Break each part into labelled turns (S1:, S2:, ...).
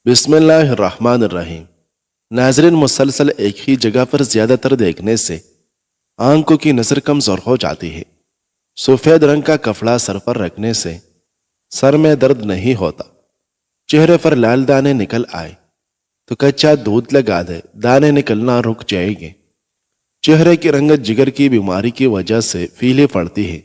S1: بسم اللہ الرحمن الرحیم۔ ناظرین، مسلسل ایک ہی جگہ پر زیادہ تر دیکھنے سے آنکھوں کی نظر کمزور ہو جاتی ہے۔ سفید رنگ کا کپڑا سر پر رکھنے سے سر میں درد نہیں ہوتا۔ چہرے پر لال دانے نکل آئے تو کچا دودھ لگا دے، دانے نکلنا رک جائے گے۔ چہرے کی رنگت جگر کی بیماری کی وجہ سے پیلی پڑتی ہے۔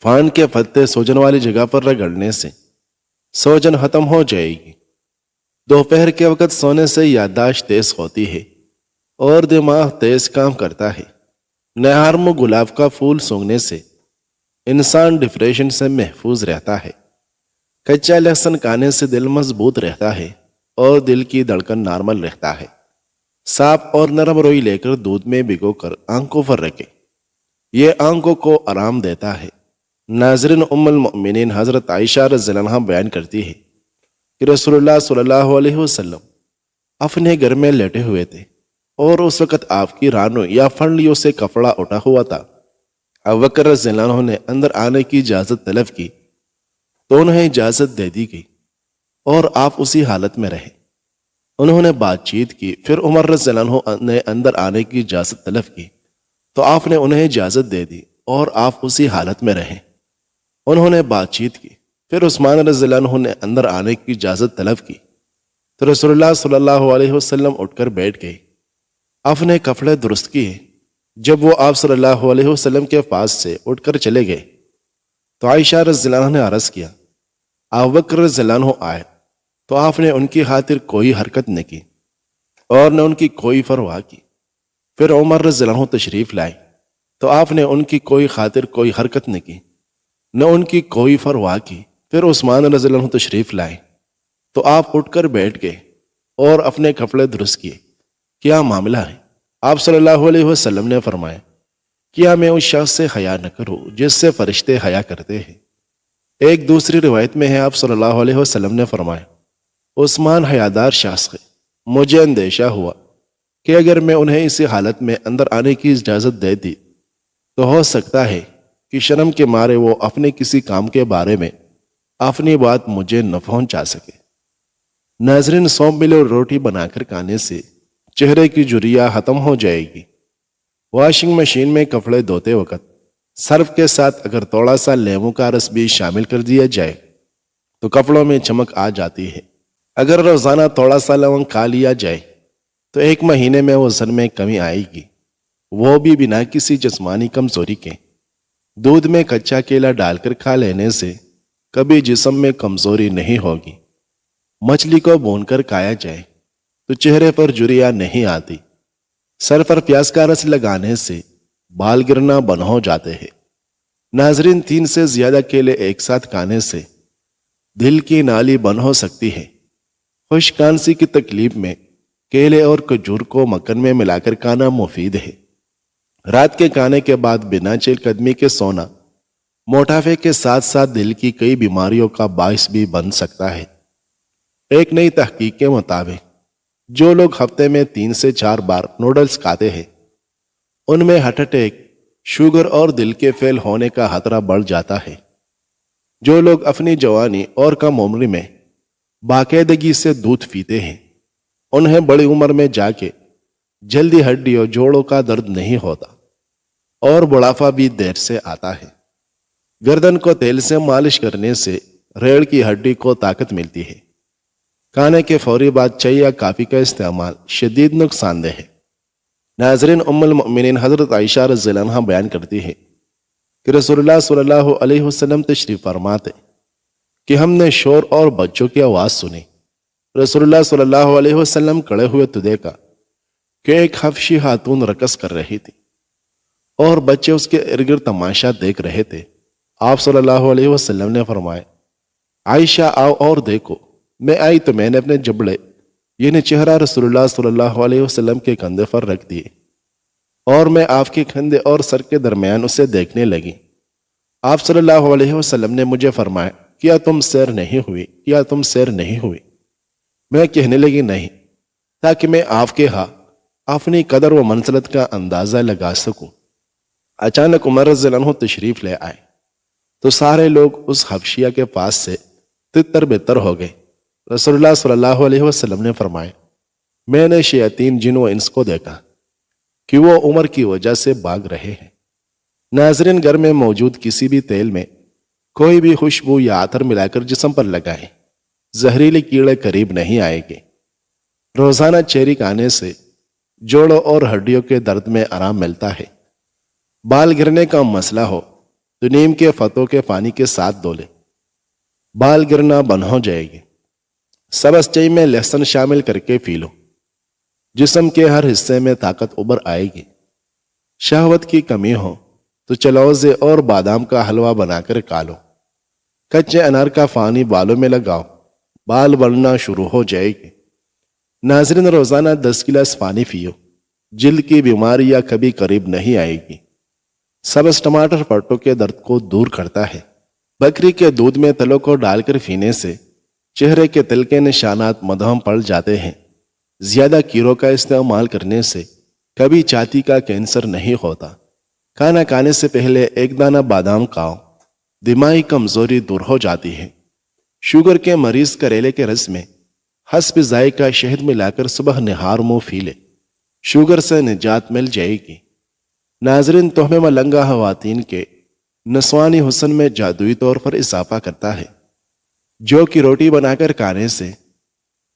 S1: پان کے پتے سوجن والی جگہ پر رگڑنے سے سوجن ختم ہو جائے گی۔ دوپہر کے وقت سونے سے یادداشت تیز ہوتی ہے اور دماغ تیز کام کرتا ہے۔ نہارم گلاب کا پھول سونگھنے سے انسان ڈپریشن سے محفوظ رہتا ہے۔ کچا لہسن کھانے سے دل مضبوط رہتا ہے اور دل کی دھڑکن نارمل رہتا ہے۔ صاف اور نرم روئی لے کر دودھ میں بھگو کر آنکھوں پر رکھیں، یہ آنکھوں کو آرام دیتا ہے۔ ناظرین، ام المؤمنین حضرت عائشہ رضی اللہ عنہا بیان کرتی ہے کہ رسول اللہ صلی اللہ علیہ وسلم اپنے گھر میں لیٹے ہوئے تھے اور اس وقت آپ کی رانوں یا فنڈیوں سے کپڑا اٹھا ہوا تھا۔ ابو بکر رضی اللہ عنہ نے اندر آنے کی اجازت طلب کی تو انہیں اجازت دے دی گئی اور آپ اسی حالت میں رہے۔ انہوں نے بات چیت کی، پھر عمر رضی اللہ عنہ نے اندر آنے کی اجازت طلب کی تو آپ نے انہیں اجازت دے دی اور آپ اسی حالت میں رہے۔ انہوں نے بات چیت کی، پھر عثمان رضی اللہ عنہ نے اندر آنے کی اجازت طلب کی تو رسول اللہ صلی اللہ علیہ وسلم اٹھ کر بیٹھ گئے، اپنے کپڑے درست کیے۔ جب وہ آپ صلی اللہ علیہ وسلم کے پاس سے اٹھ کر چلے گئے تو عائشہ رضی اللہ عنہ نے عرض کیا، ابو بکر رضی اللہ عنہ آئے تو آپ نے ان کی خاطر کوئی حرکت نہ کی اور نہ ان کی کوئی پرواہ کی۔ پھر عمر رضی اللہ عنہ تشریف لائے تو آپ نے ان کی کوئی خاطر کوئی حرکت نہ کی نہ ان کی کوئی پرواہ کی۔ پھر عثمان رضی اللہ عنہ تشریف لائے تو آپ اٹھ کر بیٹھ گئے اور اپنے کپڑے درست کیے۔ کیا معاملہ ہے؟ آپ صلی اللہ علیہ وسلم نے فرمایا، کیا میں اس شخص سے حیا نہ کروں جس سے فرشتے حیا کرتے ہیں؟ ایک دوسری روایت میں ہے، آپ صلی اللہ علیہ وسلم نے فرمایا، عثمان حیادار شخص ہے۔ مجھے اندیشہ ہوا کہ اگر میں انہیں اسی حالت میں اندر آنے کی اجازت دے دی تو ہو سکتا ہے کہ شرم کے مارے وہ اپنے کسی کام کے بارے میں اپنی بات مجھے نہ پہنچا سکے۔ ناظرین، سونپ ملے اور روٹی بنا کر کھانے سے چہرے کی جھریاں ختم ہو جائے گی۔ واشنگ مشین میں کپڑے دھوتے وقت سرف کے ساتھ اگر تھوڑا سا لیموں کا رس بھی شامل کر دیا جائے تو کپڑوں میں چمک آ جاتی ہے۔ اگر روزانہ تھوڑا سا لونگ کھا لیا جائے تو ایک مہینے میں وزن میں کمی آئے گی، وہ بھی بنا کسی جسمانی کمزوری کے۔ دودھ میں کچا کیلا ڈال کر کھا لینے سے کبھی جسم میں کمزوری نہیں ہوگی۔ مچھلی کو بھون کر کھایا جائے تو چہرے پر جھریاں نہیں آتی۔ سر پر پیاز کا رس لگانے سے بال گرنا بند ہو جاتے ہیں۔ ناظرین، 3 سے زیادہ کیلے ایک ساتھ کھانے سے دل کی نالی بند ہو سکتی ہے۔ خشک کھانسی کی تکلیف میں کیلے اور کھجور کو مکھن میں ملا کر کھانا مفید ہے۔ رات کے کھانے کے بعد بنا چہل قدمی کے سونا موٹاپے کے ساتھ ساتھ دل کی کئی بیماریوں کا باعث بھی بن سکتا ہے۔ ایک نئی تحقیق کے مطابق جو لوگ ہفتے میں 3 سے 4 بار نوڈلز کھاتے ہیں ان میں ہارٹ اٹیک، شوگر اور دل کے فیل ہونے کا خطرہ بڑھ جاتا ہے۔ جو لوگ اپنی جوانی اور کم عمری میں باقاعدگی سے دودھ پیتے ہیں انہیں بڑی عمر میں جا کے جلدی ہڈیوں جوڑوں کا درد نہیں ہوتا اور بڑھاپا بھی دیر سے آتا ہے۔ گردن کو تیل سے مالش کرنے سے ریڑھ کی ہڈی کو طاقت ملتی ہے۔ کھانے کے فوری بعد چائے یا کافی کا استعمال شدید نقصان دہ ہے۔ ناظرین، ام المؤمنین حضرت عائشہ رضی اللہ عنہا بیان کرتی ہے کہ رسول اللہ صلی اللہ علیہ وسلم تشریف فرماتے کہ ہم نے شور اور بچوں کی آواز سنی۔ رسول اللہ صلی اللہ علیہ وسلم کھڑے ہوئے تو دیکھا کہ ایک حبشی خاتون رقص کر رہی تھی اور بچے اس کے ارد گرد تماشا دیکھ رہے تھے۔ آپ صلی اللہ علیہ وسلم نے فرمایا، عائشہ آؤ اور دیکھو۔ میں آئی تو میں نے اپنے جبڑے یعنی چہرہ رسول اللہ صلی اللہ علیہ وسلم کے کندھے پر رکھ دیے اور میں آپ کے کندھے اور سر کے درمیان اسے دیکھنے لگی۔ آپ صلی اللہ علیہ وسلم نے مجھے فرمایا، کیا تم سیر نہیں ہوئی؟ کیا تم سیر نہیں ہوئی؟ میں کہنے لگی نہیں، تاکہ میں آپ کے ہاں اپنی قدر و منزلت کا اندازہ لگا سکوں۔ اچانک عمر رضی اللہ عنہ تشریف لے آئے تو سارے لوگ اس حبشیہ کے پاس سے تتر بتر ہو گئے۔ رسول اللہ صلی اللہ علیہ وسلم نے فرمایا، میں نے شیاطین جن و انس کو دیکھا کہ وہ عمر کی وجہ سے بھاگ رہے ہیں۔ ناظرین، گھر میں موجود کسی بھی تیل میں کوئی بھی خوشبو یا عطر ملا کر جسم پر لگائیں، زہریلے کیڑے قریب نہیں آئیں گے۔ روزانہ چیری کھانے سے جوڑوں اور ہڈیوں کے درد میں آرام ملتا ہے۔ بال گرنے کا مسئلہ ہو تو نیم کے فتوں کے پانی کے ساتھ دھو لیں، بال گرنا بند ہو جائے گی۔ سبز چائے میں لہسن شامل کر کے پی لو، جسم کے ہر حصے میں طاقت ابھر آئے گی۔ شہوت کی کمی ہو تو چلوزے اور بادام کا حلوہ بنا کر کھا لو۔ کچے انار کا پانی بالوں میں لگاؤ، بال بڑھنا شروع ہو جائے گی۔ ناظرین، روزانہ 10 گلاس پانی پیو، جلد کی بیماریاں کبھی قریب نہیں آئے گی۔ سبز ٹماٹر پٹوں کے درد کو دور کرتا ہے۔ بکری کے دودھ میں تلوں کو ڈال کر پینے سے چہرے کے تل کے نشانات مدھم پڑ جاتے ہیں۔ زیادہ کیڑوں کا استعمال کرنے سے کبھی چھاتی کا کینسر نہیں ہوتا۔ کھانا کھانے سے پہلے ایک دانہ بادام کھاؤ، دماغی کمزوری دور ہو جاتی ہے۔ شوگر کے مریض کریلے کے رس میں حسب ذائقہ شہد ملا کر صبح نہار منہ پی لے، شوگر سے نجات مل جائے گی۔ ناظرین، تحفہ ملنگا خواتین کے نسوانی حسن میں جادوئی طور پر اضافہ کرتا ہے۔ جو کی روٹی بنا کر کھانے سے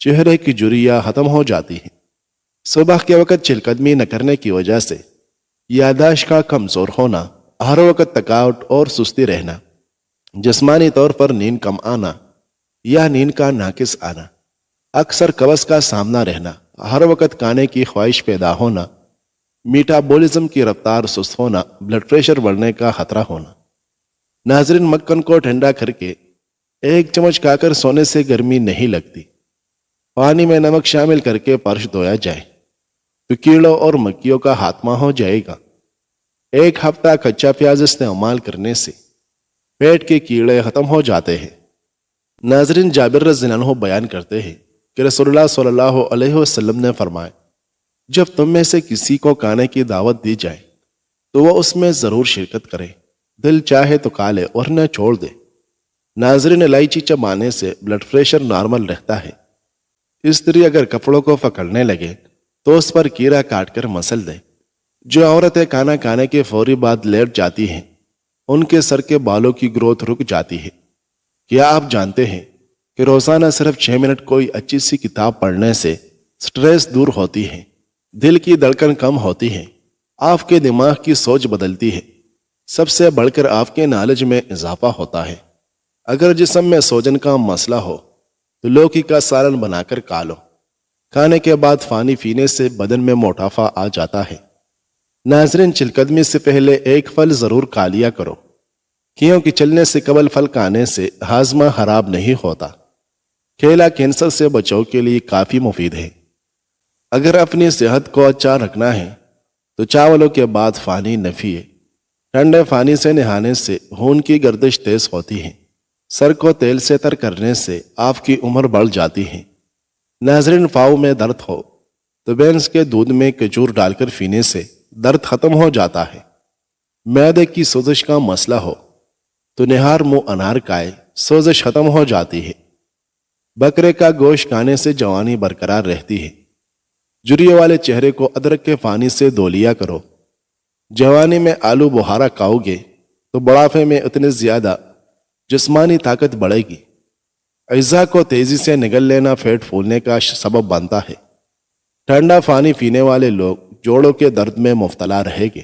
S1: چہرے کی جھریاں ختم ہو جاتی ہیں۔ صبح کے وقت چہل قدمی نہ کرنے کی وجہ سے یاداشت کا کمزور ہونا، ہر وقت تھکاوٹ اور سستی رہنا، جسمانی طور پر نیند کم آنا یا نیند کا ناقص آنا، اکثر قبض کا سامنا رہنا، ہر وقت کھانے کی خواہش پیدا ہونا، میٹابولزم کی رفتار سست ہونا، بلڈ پریشر بڑھنے کا خطرہ ہونا۔ ناظرین، مکھن کو ٹھنڈا کر کے 1 چمچ کھا کر سونے سے گرمی نہیں لگتی۔ پانی میں نمک شامل کر کے فرش دھویا جائے تو کیڑوں اور مکھیوں کا خاتمہ ہو جائے گا۔ 1 ہفتہ کچا پیاز استعمال کرنے سے پیٹ کے کیڑے ختم ہو جاتے ہیں۔ ناظرین، جابر رضی اللہ عنہ بیان کرتے ہیں کہ رسول اللہ صلی اللہ علیہ وسلم نے فرمایا، جب تم میں سے کسی کو کھانے کی دعوت دی جائے تو وہ اس میں ضرور شرکت کرے، دل چاہے تو کھا لے ورنہ چھوڑ دے۔ ناظرین، الائچی چبانے سے بلڈ پریشر نارمل رہتا ہے۔ استری اگر کپڑوں کو پکڑنے لگے تو اس پر کیڑا کاٹ کر مسل دے۔ جو عورتیں کھانا کھانے کے فوری بعد لیٹ جاتی ہیں، ان کے سر کے بالوں کی گروتھ رک جاتی ہے۔ کیا آپ جانتے ہیں کہ روزانہ صرف 6 منٹ کوئی اچھی سی کتاب پڑھنے سے سٹریس دور ہوتی ہے، دل کی دھڑکن کم ہوتی ہے، آپ کے دماغ کی سوچ بدلتی ہے، سب سے بڑھ کر آپ کے نالج میں اضافہ ہوتا ہے۔ اگر جسم میں سوجن کا مسئلہ ہو تو لوکی کا سالن بنا کر کھا لو۔ کھانے کے بعد پانی پینے سے بدن میں موٹافا آ جاتا ہے۔ ناظرین، چہل قدمی سے پہلے 1 پھل ضرور کھا لیا کرو، کیونکہ چلنے سے قبل پھل کھانے سے ہاضمہ خراب نہیں ہوتا۔ کیلا کینسر سے بچاؤ کے لیے کافی مفید ہے۔ اگر اپنی صحت کو اچھا رکھنا ہے تو چاولوں کے بعد پانی نہ پیے۔ ٹھنڈے پانی سے نہانے سے خون کی گردش تیز ہوتی ہے۔ سر کو تیل سے تر کرنے سے آپ کی عمر بڑھ جاتی ہے۔ ناظرین، پاؤں میں درد ہو تو بھینس کے دودھ میں کھجور ڈال کر پینے سے درد ختم ہو جاتا ہے۔ معدے کی سوزش کا مسئلہ ہو تو نہار منہ انار کھائے، سوزش ختم ہو جاتی ہے۔ بکرے کا گوشت کھانے سے جوانی برقرار رہتی ہے۔ جھریے والے چہرے کو ادرک کے پانی سے دھو لیا کرو۔ جوانی میں آلو بخارا کھاؤ گے تو بڑھاپے میں اتنے زیادہ جسمانی طاقت بڑھے گی۔ اجزاء کو تیزی سے نگل لینا پیٹ پھولنے کا سبب بنتا ہے۔ ٹھنڈا پانی پینے والے لوگ جوڑوں کے درد میں مبتلا رہیں گے۔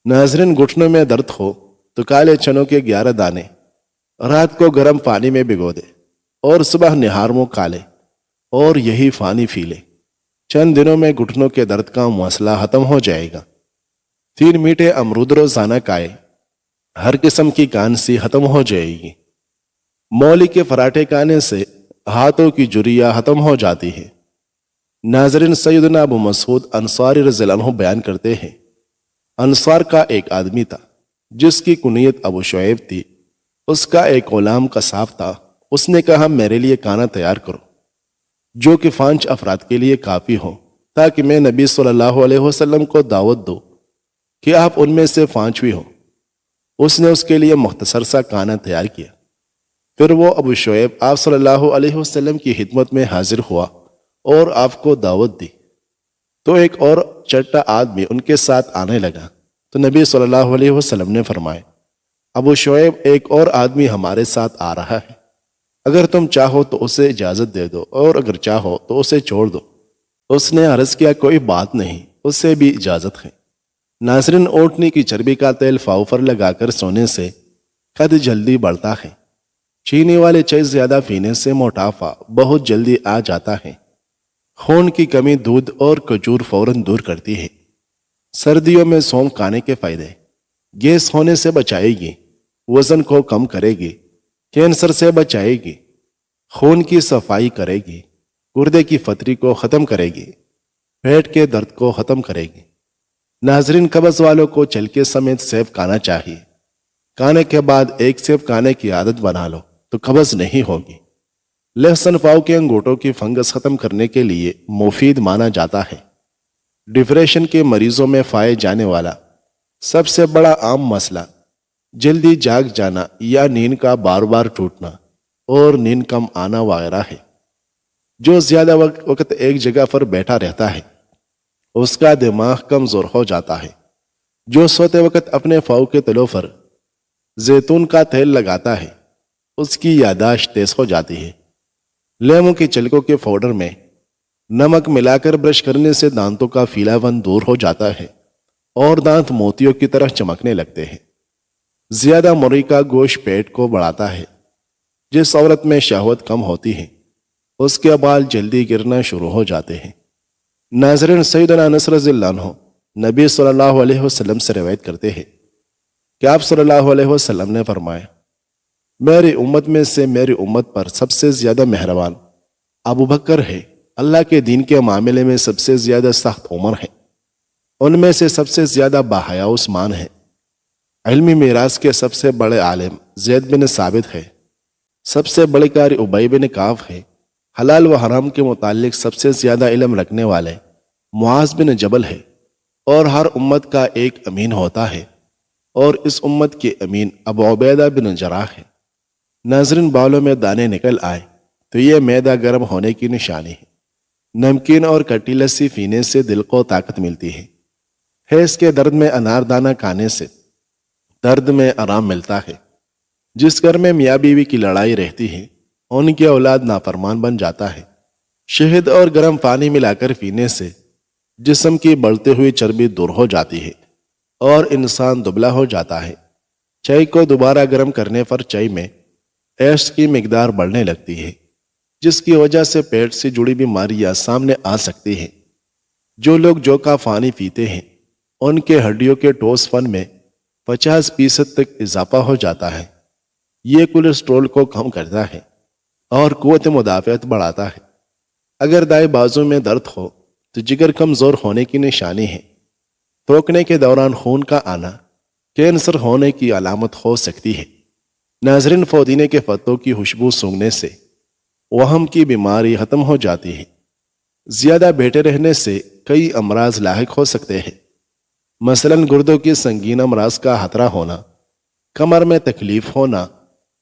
S1: ناظرین، گھٹنوں میں درد ہو تو کالے چنوں کے 11 دانے رات کو گرم پانی میں بھگو دے اور صبح نہار منہ کھا لے اور یہی پانی پی لے۔ چند دنوں میں گھٹنوں کے درد کا مسئلہ ختم ہو جائے گا۔ 3 میٹھے امرود روزانہ کھائے، ہر قسم کی کانسی ختم ہو جائے گی۔ مولی کے پراٹھے کھانے سے ہاتھوں کی جھریاں ختم ہو جاتی ہے۔ ناظرین، سیدنا ابو مسعود انصاری رضی اللہ عنہ بیان کرتے ہیں، انصار کا ایک آدمی تھا جس کی کنیت ابو شعیب تھی۔ اس کا ایک غلام قصاب تھا۔ اس نے کہا، میرے لیے کھانا تیار کرو جو کہ 5 افراد کے لیے کافی ہو، تاکہ میں نبی صلی اللہ علیہ وسلم کو دعوت دوں کہ آپ ان میں سے 5ویں ہوں۔ اس نے اس کے لیے مختصر سا کھانا تیار کیا۔ پھر وہ ابو شعیب آپ صلی اللہ علیہ وسلم کی خدمت میں حاضر ہوا اور آپ کو دعوت دی، تو ایک اور چٹا آدمی ان کے ساتھ آنے لگا، تو نبی صلی اللہ علیہ وسلم نے فرمایا، ابو شعیب ایک اور آدمی ہمارے ساتھ آ رہا ہے، اگر تم چاہو تو اسے اجازت دے دو اور اگر چاہو تو اسے چھوڑ دو۔ اس نے عرض کیا، کوئی بات نہیں، اس سے بھی اجازت ہے۔ ناظرین، اونٹنی کی چربی کا تیل فاؤفر لگا کر سونے سے قد جلدی بڑھتا ہے۔ چینی والے چائے زیادہ پینے سے موٹاپا بہت جلدی آ جاتا ہے۔ خون کی کمی دودھ اور کھجور فوراً دور کرتی ہے۔ سردیوں میں سونف کھانے کے فائدے: گیس ہونے سے بچائے گی، وزن کو کم کرے گی، کینسر سے بچائے گی، خون کی صفائی کرے گی، گردے کی پتھری کو ختم کرے گی، پیٹ کے درد کو ختم کرے گی۔ ناظرین، قبض والوں کو چلکے سمیت سیب کھانا چاہیے۔ کھانے کے بعد ایک سیب کھانے کی عادت بنا لو تو قبض نہیں ہوگی۔ لہسن پاؤ کے انگوٹھوں کی فنگس ختم کرنے کے لیے مفید مانا جاتا ہے۔ ڈپریشن کے مریضوں میں پائے جانے والا سب سے بڑا عام مسئلہ جلدی جاگ جانا یا نیند کا بار بار ٹوٹنا اور نیند کم آنا وغیرہ ہے۔ جو زیادہ وقت ایک جگہ پر بیٹھا رہتا ہے اس کا دماغ کمزور ہو جاتا ہے۔ جو سوتے وقت اپنے پاؤں کے تلوں پر زیتون کا تیل لگاتا ہے اس کی یادداشت تیز ہو جاتی ہے۔ لیموں کی چھلکوں کے پاؤڈر میں نمک ملا کر برش کرنے سے دانتوں کا پیلا پن دور ہو جاتا ہے اور دانت موتیوں کی طرح چمکنے لگتے ہیں۔ زیادہ مرغی کا گوشت پیٹ کو بڑھاتا ہے۔ جس عورت میں شہوت کم ہوتی ہے اس کے بال جلدی گرنا شروع ہو جاتے ہیں۔ ناظرین، سیدنا انس رضی اللہ عنہ نبی صلی اللہ علیہ وسلم سے روایت کرتے ہیں کہ آپ صلی اللہ علیہ وسلم نے فرمایا، میری امت میں سے میری امت پر سب سے زیادہ مہربان ابو بکر ہے، اللہ کے دین کے معاملے میں سب سے زیادہ سخت عمر ہے، ان میں سے سب سے زیادہ باحیا عثمان ہے، علمی میراث کے سب سے بڑے عالم زید بن ثابت ہے، سب سے بڑے قاری ابی بن کعب ہے، حلال و حرام کے متعلق سب سے زیادہ علم رکھنے والے معاذ بن جبل ہے، اور ہر امت کا ایک امین ہوتا ہے، اور اس امت کے امین ابو عبیدہ بن جراح ہے۔ ناظرین، بالوں میں دانے نکل آئے تو یہ معدہ گرم ہونے کی نشانی ہے۔ نمکین اور کھٹی لسی پینے سے دل کو طاقت ملتی ہے۔ حیض کے درد میں انار دانہ کھانے سے درد میں آرام ملتا ہے۔ جس گھر میں میاں بیوی کی لڑائی رہتی ہے ان کی اولاد نافرمان بن جاتا ہے۔ شہد اور گرم پانی ملا کر پینے سے جسم کی بڑھتی ہوئی چربی دور ہو جاتی ہے اور انسان دبلا ہو جاتا ہے۔ چائے کو دوبارہ گرم کرنے پر چائے میں ایش کی مقدار بڑھنے لگتی ہے، جس کی وجہ سے پیٹ سے جڑی بیماریاں سامنے آ سکتی ہیں۔ جو لوگ جو کا پانی پیتے ہیں ان کے ہڈیوں کے ٹھوس پن میں 50% تک اضافہ ہو جاتا ہے۔ یہ کولیسٹرول کو کم کرتا ہے اور قوت مدافعت بڑھاتا ہے۔ اگر دائیں بازو میں درد ہو تو جگر کمزور ہونے کی نشانی ہے۔ تھوکنے کے دوران خون کا آنا کینسر ہونے کی علامت ہو سکتی ہے۔ ناظرین، پودینے کے پتوں کی خوشبو سونگھنے سے وہم کی بیماری ختم ہو جاتی ہے۔ زیادہ بیٹھے رہنے سے کئی امراض لاحق ہو سکتے ہیں، مثلاً گردوں کی سنگین امراض کا خطرہ ہونا، کمر میں تکلیف ہونا۔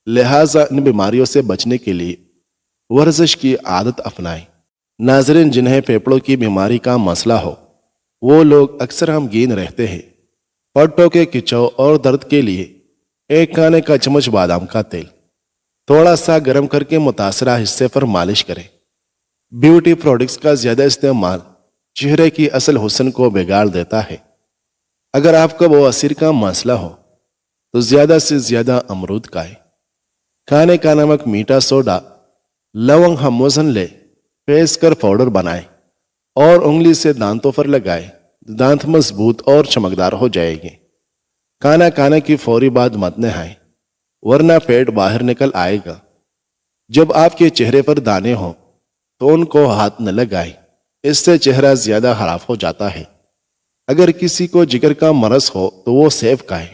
S1: لہٰذا ان بیماریوں سے بچنے کے لیے ورزش کی عادت اپنائیں۔ ناظرین، جنہیں پھیپھڑوں کی بیماری کا مسئلہ ہو وہ لوگ اکثر غمگین رہتے ہیں۔ پٹوں کے کھچاؤ اور درد کے لیے ایک کھانے کا چمچ بادام کا تیل تھوڑا سا گرم کر کے متاثرہ حصے پر مالش کریں۔ بیوٹی پروڈکٹس کا زیادہ استعمال چہرے کی اصل حسن کو بگاڑ دیتا ہے۔ اگر آپ کو بواسیر کا مسئلہ ہو تو زیادہ سے زیادہ امرود کھائیں۔ کھانے کا نمک، میٹھا سوڈا، لونگ ہم وزن لے پیس کر پاؤڈر بنائیں اور انگلی سے دانتوں پر لگائیں۔ دانت مضبوط اور چمکدار ہو جائے گی۔ کھانا کھانے کی فوری بعد مت نہائیں ورنہ پیٹ باہر نکل آئے گا۔ جب آپ کے چہرے پر دانے ہوں تو ان کو ہاتھ نہ لگائیں، اس سے چہرہ زیادہ خراب ہو جاتا ہے۔ اگر کسی کو جگر کا مرض ہو تو وہ سیب کھائیں۔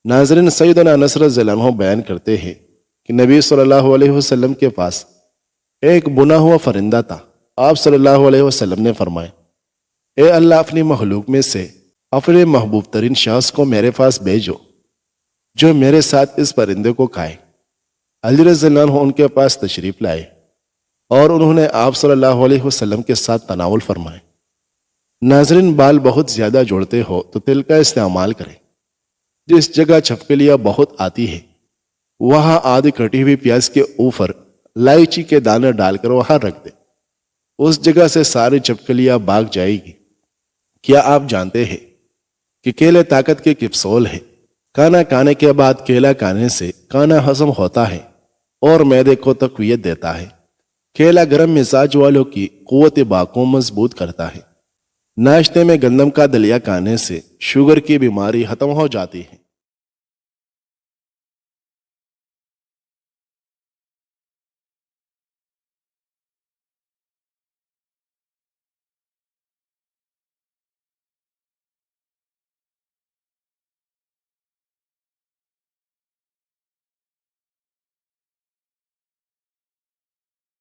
S1: ناظرین، سیدنا انس رضی اللہ عنہ بیان کرتے ہیں کہ نبی صلی اللہ علیہ وسلم کے پاس ایک بنا ہوا فرندہ تھا۔ آپ صلی اللہ علیہ وسلم نے فرمایا، اے اللہ، اپنی مخلوق میں سے اپنے محبوب ترین شخص کو میرے پاس بھیجو جو میرے ساتھ اس پرندے کو کھائے۔ علی رضی اللہ عنہ ان کے پاس تشریف لائے اور انہوں نے آپ صلی اللہ علیہ وسلم کے ساتھ تناول فرمائے۔ ناظرین، بال بہت زیادہ جوڑتے ہو تو تیل کا استعمال کریں۔ جس جگہ چھپکلیاں بہت آتی ہے وہاں آدھی کٹی ہوئی پیاز کے اوپر الائچی کے دانے ڈال کر وہاں رکھ دیں، اس جگہ سے ساری چھپکلیاں بھاگ جائے گی۔ کیا آپ جانتے ہیں کہ کیلے طاقت کے کیپسول ہے؟ کھانا کھانے کے بعد کیلا کھانے سے کھانا ہضم ہوتا ہے اور معدے کو تقویت دیتا ہے۔ کیلا گرم مزاج والوں کی قوت باقو مضبوط کرتا ہے۔ ناشتے میں گندم کا دلیا کھانے سے شوگر کی بیماری ختم ہو جاتی ہے۔